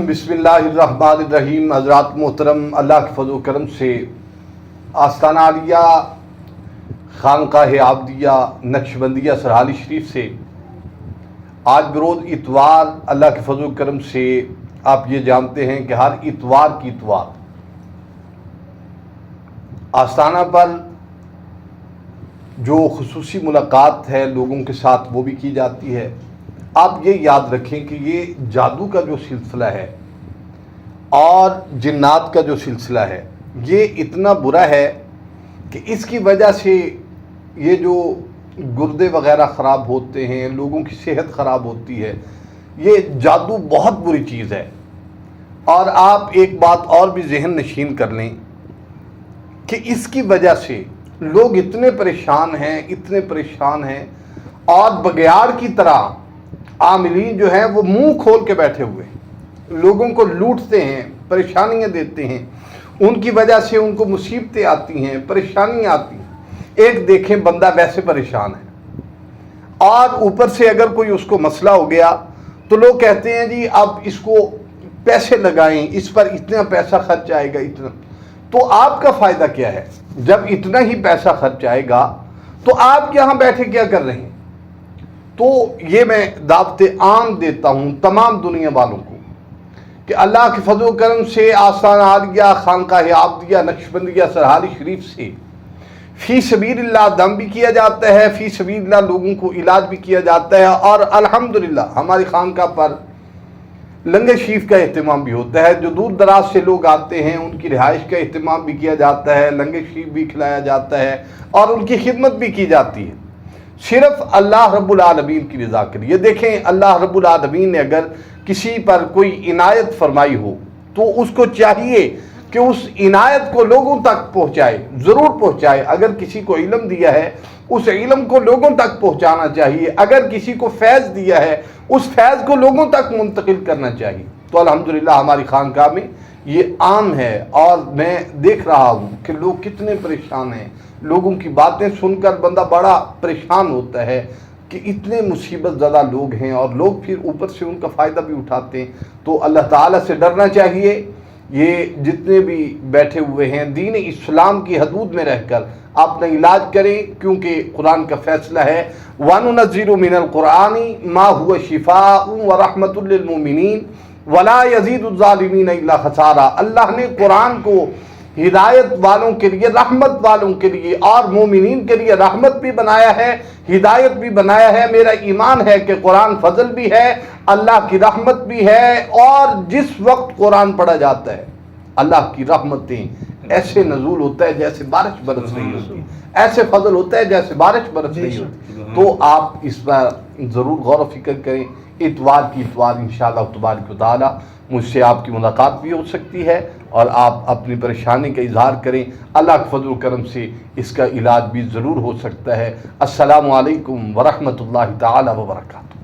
बिस्मिल्लाहिर्रहमानिर्रहीम। हज़रात मोहतरम, अल्लाह के फज़ल व करम से आस्ताना आलिया खानकाह आबदिया नक्शबंदिया सरहाली शरीफ से आज बरोज़ इतवार अल्लाह के फज़ल व करम से आप ये जानते हैं कि हर इतवार की इतवार आस्ताना पर जो खुसूसी मुलाकात है लोगों के साथ वो भी की जाती है। आप ये याद रखें कि ये जादू का जो सिलसिला है और जिन्नात का जो सिलसिला है ये इतना बुरा है कि इसकी वजह से ये जो गुर्दे वगैरह ख़राब होते हैं, लोगों की सेहत ख़राब होती है। ये जादू बहुत बुरी चीज़ है। और आप एक बात और भी ज़हन नशीन कर लें कि इसकी वजह से लोग इतने परेशान हैं और बगैर की तरह आमिलीन जो हैं वो मुंह खोल के बैठे हुए लोगों को लूटते हैं, परेशानियां देते हैं। उनकी वजह से उनको मुसीबतें आती हैं, परेशानियां आती हैं। एक देखें बंदा वैसे परेशान है और ऊपर से अगर कोई उसको मसला हो गया तो लोग कहते हैं जी अब इसको पैसे लगाएं, इस पर इतना पैसा खर्च आएगा, इतना। तो आपका फ़ायदा क्या है? जब इतना ही पैसा खर्च आएगा तो आप यहाँ बैठे क्या कर रहे हैं? तो ये मैं दावत आम देता हूँ तमाम दुनिया वालों को कि अल्लाह के फज़ल व करम से आस्ताना आलिया खानकाह आबदिया नक्शबंदिया सरहाली शरीफ से फ़ी सबीलिल्लाह दम भी किया जाता है, फ़ी सबीलिल्लाह लोगों को इलाज भी किया जाता है। और अल्हम्दुलिल्लाह हमारी खानका पर लंगर शरीफ का एहतमाम भी होता है। जो दूर दराज से लोग आते हैं उनकी रिहाइश का एहतमाम भी किया जाता है, लंगर शरीफ भी खिलाया जाता है और उनकी खिदमत भी की जाती है, सिर्फ अल्लाह रब्बुल आलमीन की रज़ा के लिए। देखें, अल्लाह रब्बुल आलमीन ने अगर किसी पर कोई इनायत फरमाई हो तो उसको चाहिए कि उस इनायत को लोगों तक पहुँचाए, ज़रूर पहुँचाए। अगर किसी को इल्म दिया है उस इल्म को लोगों तक पहुँचाना चाहिए। अगर किसी को फैज़ दिया है उस फैज़ को लोगों तक मुंतकिल करना चाहिए। तो अल्हम्दुलिल्लाह हमारी खानकाह में ये आम है और मैं देख रहा हूँ कि लोग कितने परेशान हैं। लोगों की बातें सुनकर बंदा बड़ा परेशान होता है कि इतने मुसीबत ज़्यादा लोग हैं और लोग फिर ऊपर से उनका फ़ायदा भी उठाते हैं। तो अल्लाह ताला से डरना चाहिए। ये जितने भी बैठे हुए हैं दीन इस्लाम की हदूद में रहकर अपना इलाज करें, क्योंकि कुरान का फ़ैसला है वनुनज़्ज़िलु मिनल कुरानी मा हुवा शिफ़ाउन व रहमतुल लिल मुमिनीन वला यज़ीदुज़ ज़ालिमीन इल्ला खसारा। अल्लाह ने कुरान को हिदायत वालों के लिए, रहमत वालों के लिए और मोमिनीन के लिए रहमत भी बनाया है, हिदायत भी बनाया है। मेरा ईमान है कि कुरान फजल भी है, अल्लाह की रहमत भी है। और जिस वक्त कुरान पढ़ा जाता है अल्लाह की रहमतें ऐसे नजूल होता है जैसे बारिश बरस रही होती, ऐसे फजल होता है जैसे बारिश बरस रही होती। तो आप इस पर ज़रूर गौर व फिक्र करें। इतवार की इतवार इंशाअल्लाह तबारक व तआला मुझसे आपकी मुलाकात भी हो सकती है और आप अपनी परेशानी का इजहार करें। अल्लाह के फज़ल व करम से इसका इलाज भी ज़रूर हो सकता है। अस्सलामु अलैकुम व रहमतुल्लाहि तआला व बरकातुहू।